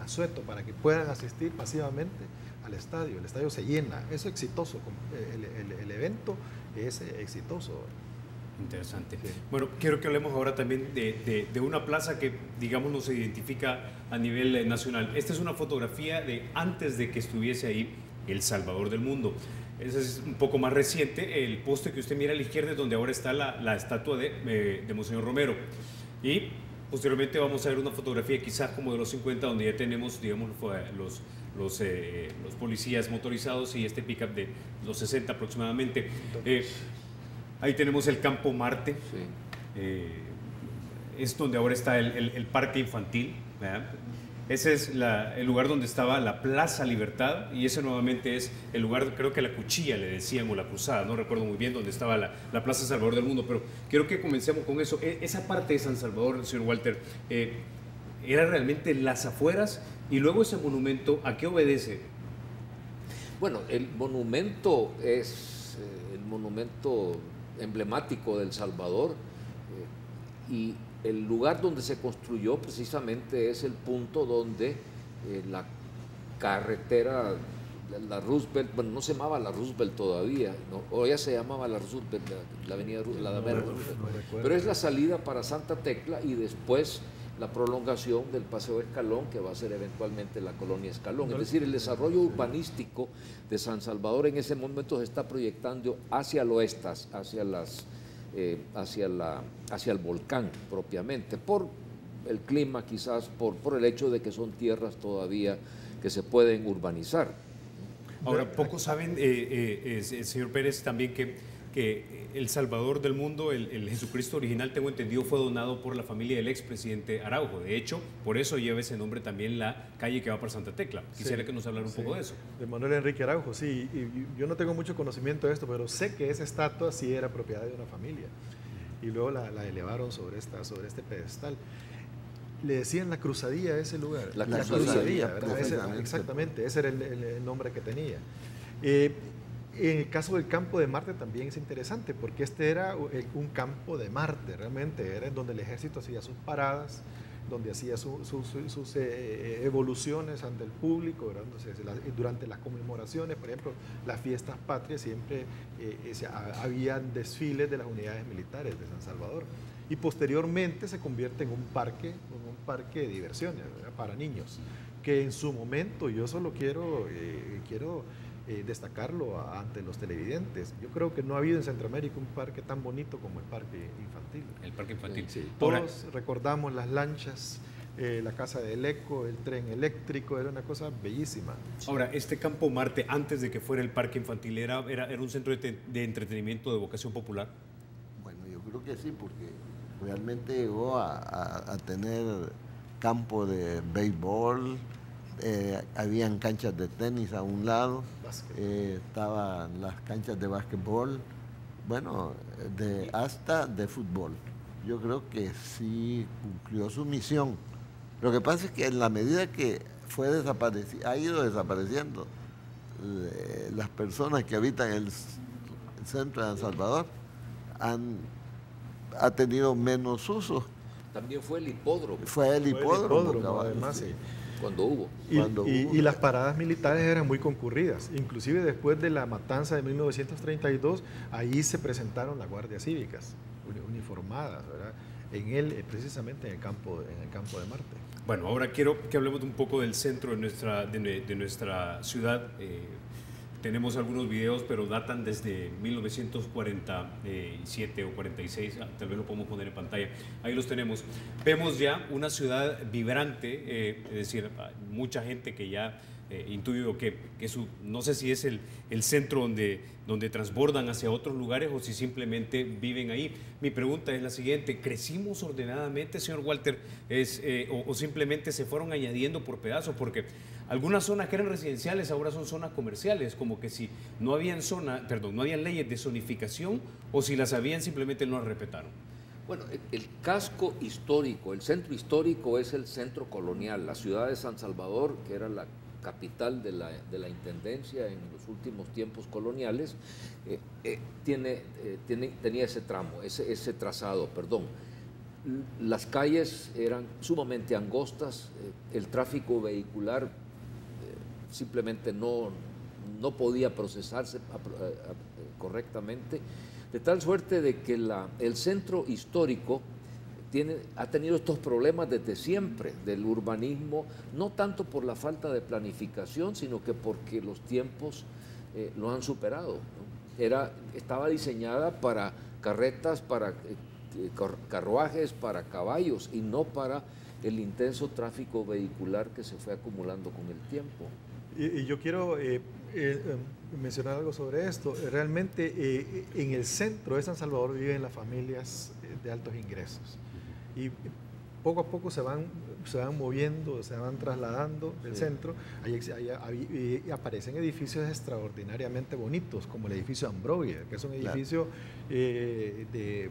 asueto para que puedan asistir pasivamente al estadio. El estadio se llena, eso es exitoso, el evento es exitoso. Interesante. Sí. Bueno, quiero que hablemos ahora también de una plaza que, digamos, nos identifica a nivel nacional. Esta es una fotografía de antes de que estuviese ahí El Salvador del Mundo. Ese es un poco más reciente. El poste que usted mira a la izquierda es donde ahora está la estatua de Monseñor Romero. Y posteriormente vamos a ver una fotografía quizás como de los 50, donde ya tenemos, digamos, los policías motorizados y este pick-up de los 60 aproximadamente. Ahí tenemos el Campo Marte. Sí. Es donde ahora está el parque infantil, ¿verdad? Ese es el lugar donde estaba la Plaza Libertad, y ese nuevamente es el lugar, creo que la Cuchilla le decían, o la Cruzada, no recuerdo muy bien, donde estaba la Plaza Salvador del Mundo, pero quiero que comencemos con eso. Esa parte de San Salvador, señor Walter, era realmente las afueras, y luego ese monumento, ¿a qué obedece? Bueno, el monumento es el monumento emblemático del Salvador, y el lugar donde se construyó precisamente es el punto donde la carretera, la Roosevelt, bueno, no se llamaba la Roosevelt todavía, ¿no? O ya se llamaba la Roosevelt, la avenida Roosevelt, pero es la salida para Santa Tecla y después la prolongación del Paseo Escalón, que va a ser eventualmente la Colonia Escalón. Es decir, el desarrollo urbanístico de San Salvador en ese momento se está proyectando hacia el oeste, hacia el volcán propiamente, por el clima quizás, por el hecho de que son tierras todavía que se pueden urbanizar. Ahora, pocos saben, señor Pérez, también que El Salvador del Mundo, el Jesucristo original, tengo entendido, fue donado por la familia del expresidente Araujo. De hecho, por eso lleva ese nombre también la calle que va para Santa Tecla. Quisiera que nos hablara un poco de eso. De Manuel Enrique Araujo, sí. Y yo no tengo mucho conocimiento de esto, pero sé que esa estatua sí era propiedad de una familia. Y luego la elevaron sobre este pedestal. Le decían la Cruzadilla a ese lugar. La Cruzadilla, ¿verdad? Exactamente, ese era el nombre que tenía. En el caso del campo de Marte también es interesante, porque este era un campo de Marte, realmente, era en donde el ejército hacía sus paradas, donde hacía sus evoluciones ante el público, ¿verdad? Entonces, durante las conmemoraciones, por ejemplo, las fiestas patrias, siempre había desfiles de las unidades militares de San Salvador. Y posteriormente se convierte en un parque de diversiones, ¿verdad? Para niños, que en su momento, yo solo quiero destacarlo ante los televidentes. Yo creo que no ha habido en Centroamérica un parque tan bonito como el parque infantil. El parque infantil. Sí. Todos recordamos las lanchas, la casa del Eco, el tren eléctrico, era una cosa bellísima. Ahora, este Campo Marte, antes de que fuera el parque infantil, ¿era un centro de entretenimiento de vocación popular? Bueno, yo creo que sí, porque realmente llegó a tener campo de béisbol, habían canchas de tenis a un lado, estaban las canchas de básquetbol, bueno, hasta de fútbol. Yo creo que sí cumplió su misión. Lo que pasa es que en la medida que ha ido desapareciendo las personas que habitan el centro de San Salvador, ha tenido menos uso. También fue el hipódromo. Fue el hipódromo, además, sí. Cuando hubo. Y las paradas militares eran muy concurridas. Inclusive después de la matanza de 1932, ahí se presentaron las guardias cívicas uniformadas, ¿verdad? Precisamente en el campo de Marte. Bueno, ahora quiero que hablemos un poco del centro de nuestra ciudad. Tenemos algunos videos, pero datan desde 1947 o 46, tal vez lo podemos poner en pantalla. Ahí los tenemos. Vemos ya una ciudad vibrante, es decir, mucha gente que ya intuyo que no sé si es el centro donde transbordan hacia otros lugares o si simplemente viven ahí. Mi pregunta es la siguiente: ¿crecimos ordenadamente, señor Walter, o simplemente se fueron añadiendo por pedazos? Porque algunas zonas que eran residenciales ahora son zonas comerciales, como que si no habían leyes de zonificación, o si las habían simplemente no las respetaron. Bueno, el casco histórico, el centro histórico es el centro colonial. La ciudad de San Salvador, que era la capital de la intendencia en los últimos tiempos coloniales, tenía ese tramo, ese trazado, perdón. Las calles eran sumamente angostas, el tráfico vehicular simplemente no podía procesarse correctamente, de tal suerte de que el centro histórico ha tenido estos problemas desde siempre del urbanismo, no tanto por la falta de planificación, sino que porque los tiempos lo han superado, ¿no? Estaba diseñada para carretas, para carruajes, para caballos, y no para el intenso tráfico vehicular que se fue acumulando con el tiempo. Y yo quiero mencionar algo sobre esto. Realmente en el centro de San Salvador viven las familias de altos ingresos. Y poco a poco se van moviendo, se van trasladando del centro. Ahí aparecen edificios extraordinariamente bonitos, como el edificio Ambrogia, que es un edificio de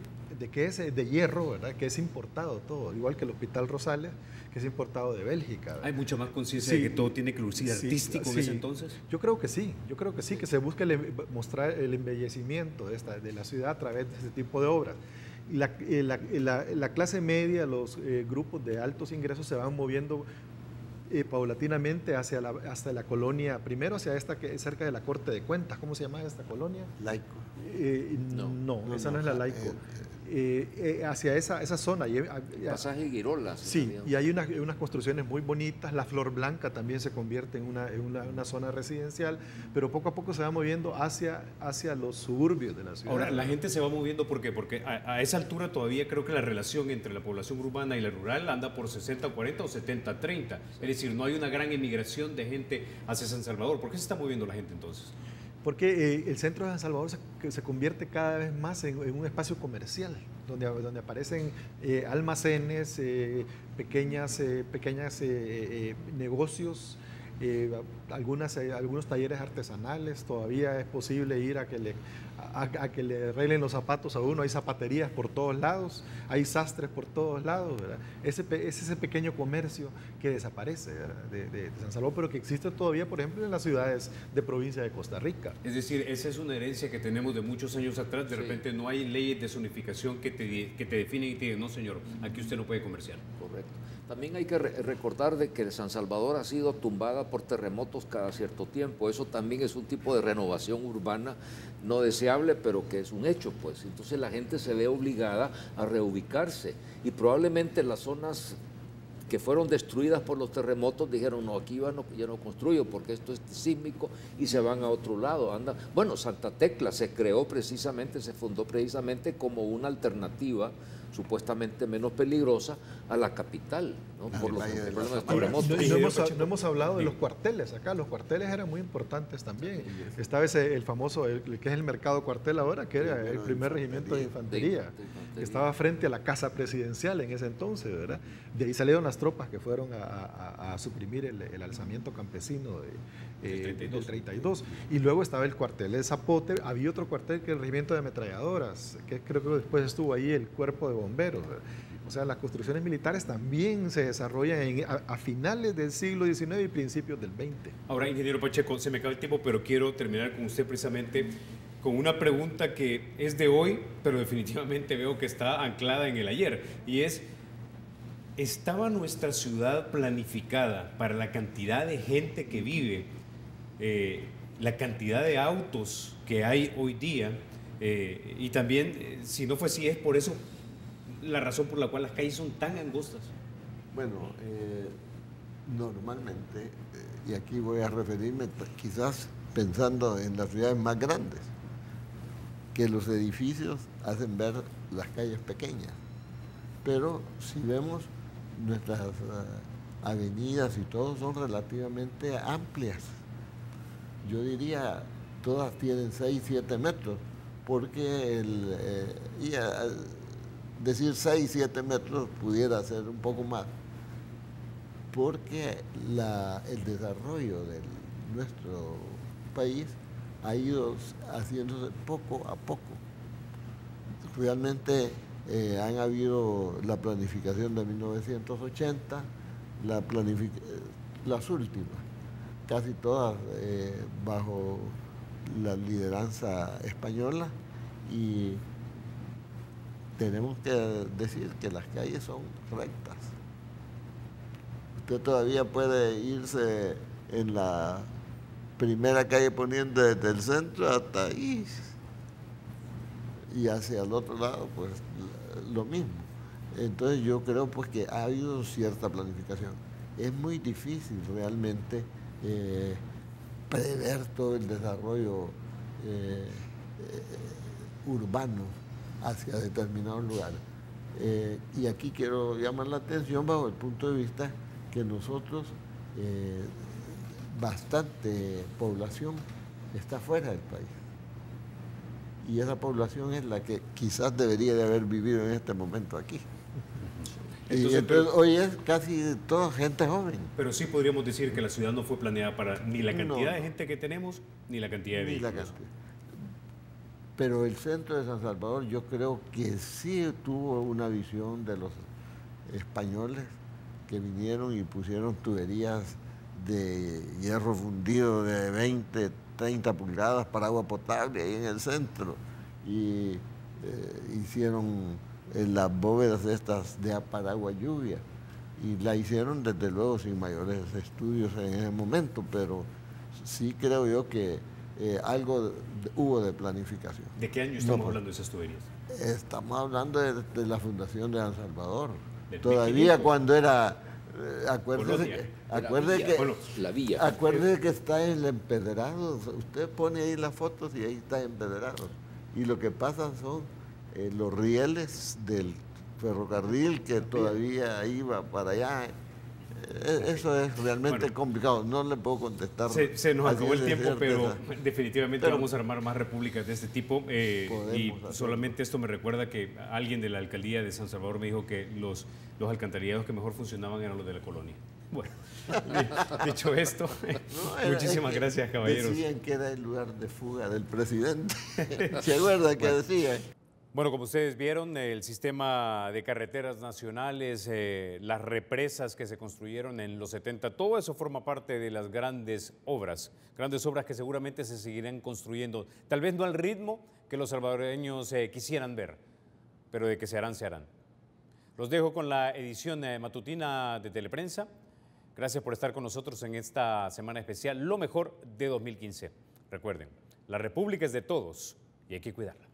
hierro, ¿verdad? Que es importado todo, igual que el Hospital Rosales, que es importado de Bélgica, ¿verdad? ¿Hay mucha más conciencia de que todo tiene que lucir artístico en ese entonces? Yo creo que sí, que se busca mostrar el embellecimiento de la ciudad a través de este tipo de obras. La clase media, los grupos de altos ingresos se van moviendo paulatinamente hasta la colonia, primero hacia esta que es cerca de la Corte de Cuentas. ¿Cómo se llama esta colonia? Laico. No, esa no es la Laico. Hacia esa zona. Pasaje Girola. Sí, y hay unas construcciones muy bonitas. La Flor Blanca también se convierte en una zona residencial, pero poco a poco se va moviendo hacia los suburbios de la ciudad. Ahora, la gente se va moviendo, ¿por qué? Porque a esa altura todavía creo que la relación entre la población urbana y la rural anda por 60-40 o 70-30. Es decir, no hay una gran emigración de gente hacia San Salvador. ¿Por qué se está moviendo la gente entonces? Porque el centro de San Salvador se convierte cada vez más en un espacio comercial, donde aparecen almacenes, pequeños negocios, algunos talleres artesanales. Todavía es posible ir a que le arreglen los zapatos a uno. Hay zapaterías por todos lados, hay sastres por todos lados, ¿verdad? Es ese pequeño comercio que desaparece de San Salvador, pero que existe todavía, por ejemplo, en las ciudades de provincia de Costa Rica. Es decir, esa es una herencia que tenemos de muchos años atrás. De repente no hay leyes de zonificación que te definen y te digan, no señor, aquí usted no puede comerciar. Correcto. También hay que recordar de que San Salvador ha sido tumbada por terremotos cada cierto tiempo. Eso también es un tipo de renovación urbana no deseable, pero que es un hecho, pues. Entonces la gente se ve obligada a reubicarse, y probablemente las zonas que fueron destruidas por los terremotos dijeron, no, aquí ya no construyo porque esto es sísmico, y se van a otro lado. Bueno, Santa Tecla se fundó precisamente como una alternativa supuestamente menos peligrosa a la capital, ¿no? Por los problemas de terremotos. No hemos hablado de los cuarteles acá. Los cuarteles eran muy importantes también. Estaba el famoso, que es el mercado cuartel ahora, que era el primer regimiento de infantería, que estaba frente a la casa presidencial en ese entonces, ¿verdad? De ahí salieron las tropas que fueron a suprimir el alzamiento campesino del 32. Y luego estaba el cuartel de Zapote. Había otro cuartel que el regimiento de ametralladoras, que creo que después estuvo ahí el cuerpo de bomberos. O sea, las construcciones militares también se desarrollan a finales del siglo XIX y principios del XX. Ahora, ingeniero Pacheco, se me acaba el tiempo, pero quiero terminar con usted precisamente con una pregunta que es de hoy, pero definitivamente veo que está anclada en el ayer, y es: ¿estaba nuestra ciudad planificada para la cantidad de gente que vive, la cantidad de autos que hay hoy día? Y también, si no fue así, es por eso la razón por la cual las calles son tan angostas. Bueno, normalmente, y aquí voy a referirme quizás pensando en las ciudades más grandes, que los edificios hacen ver las calles pequeñas, pero si vemos nuestras avenidas y todo son relativamente amplias. Yo diría, todas tienen 6, 7 metros, porque decir 6, 7 metros pudiera ser un poco más, porque el desarrollo de nuestro país ha ido haciéndose poco a poco. Realmente han habido la planificación de 1980, las últimas, casi todas bajo la lideranza española, y tenemos que decir que las calles son rectas. Usted todavía puede irse en la primera calle Poniente desde el centro hasta ahí, y hacia el otro lado pues lo mismo. Entonces yo creo pues que ha habido cierta planificación. Es muy difícil realmente prever todo el desarrollo urbano hacia determinados lugares. Y aquí quiero llamar la atención bajo el punto de vista que nosotros, bastante población está fuera del país. Y esa población es la que quizás debería de haber vivido en este momento aquí. Entonces hoy es casi toda gente joven. Pero sí podríamos decir que la ciudad no fue planeada para ni la cantidad de gente que tenemos, ni la cantidad de vehículos. Pero el centro de San Salvador yo creo que sí tuvo una visión de los españoles que vinieron y pusieron tuberías de hierro fundido de 20, 30 pulgadas para agua potable ahí en el centro, y hicieron las bóvedas estas de para agua lluvia, y la hicieron desde luego sin mayores estudios en ese momento, pero sí creo yo que algo hubo de planificación. ¿De qué año estamos hablando de esas tuberías? Estamos hablando de la fundación de San Salvador. ¿1500? Todavía cuando era... Acuérdese que está el empedrado. Usted pone ahí las fotos y ahí está empedrado. Y lo que pasa son los rieles del ferrocarril que todavía iba para allá. Eso es realmente complicado, no le puedo contestar. Se nos acabó el tiempo, pero definitivamente vamos a armar más repúblicas de este tipo. Y solamente esto me recuerda que alguien de la alcaldía de San Salvador me dijo que los alcantarillados que mejor funcionaban eran los de la colonia. Bueno, dicho esto, muchísimas gracias, caballeros. Decían que era el lugar de fuga del presidente. ¿Se acuerda que decía? Bueno, como ustedes vieron, el sistema de carreteras nacionales, las represas que se construyeron en los 70, todo eso forma parte de las grandes obras que seguramente se seguirán construyendo, tal vez no al ritmo que los salvadoreños quisieran ver, pero de que se harán, se harán. Los dejo con la edición matutina de Teleprensa. Gracias por estar con nosotros en esta semana especial, lo mejor de 2015. Recuerden, la República es de todos y hay que cuidarla.